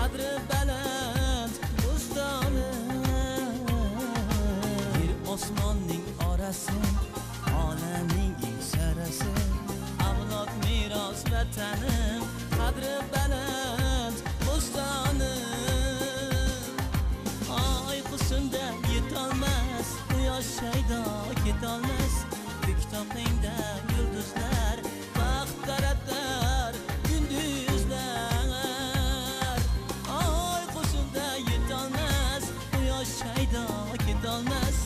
qadri baland bo'stoni. Yer osmonning orasi, olamning eng sarasi, avlod meros vatanim, qadri baland bo'stoni. Oy husnda yetolmas, quyosh shaydo ketolmas, ko'ktoqingda yulduzlar baxt taratar gündüzler. Oy husnda yetolmas, quyosh shaydo ketolmas,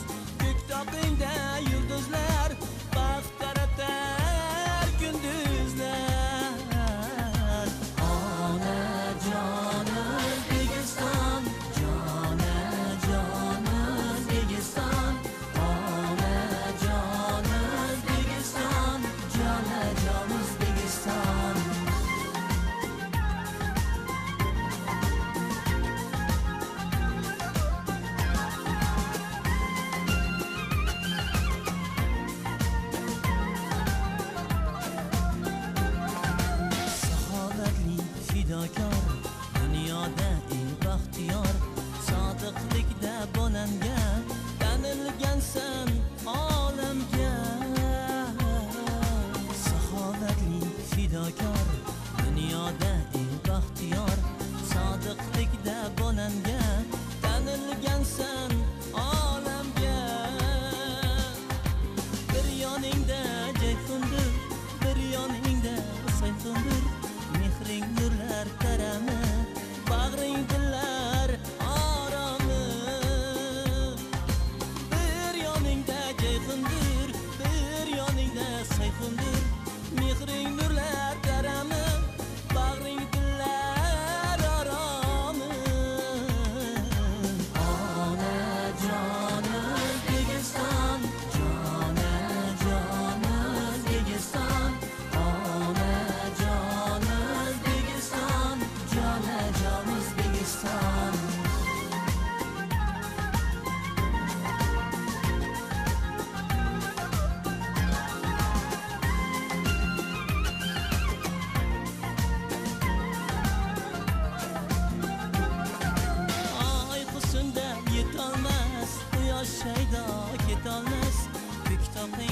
ko'ktoqingda yulduzlar baxt taratar gündüzler. Onajon O'zbekiston, jonajon O'zbekiston, onajon O'zbekiston, jonajon O'zbekiston. Saxovatli fidokor, dunyoda eng baxtiyor, sodiqlikda bo'langan, tanilgansan olamga. Saxovatli fidokor, dunyoda eng baxtiyor, sodiqlikda bo'langan, tanilgansan olamga. Bir yoningda jayhundir, bir yoningda sayhundir, mehring nurlar tarami, bag'ring dillar oromi. Bir yoningda jayhundir, bir yoningda sayhundir, mehring nurlar tarami, bag'ring dillar oromi. Onajon O'zbekiston, jonajon O'zbekiston, onajon O'zbekiston, jonajon O'zbekiston. Oy husnda yetolmas, quyosh shaydo ketolmas, ko'ktoqning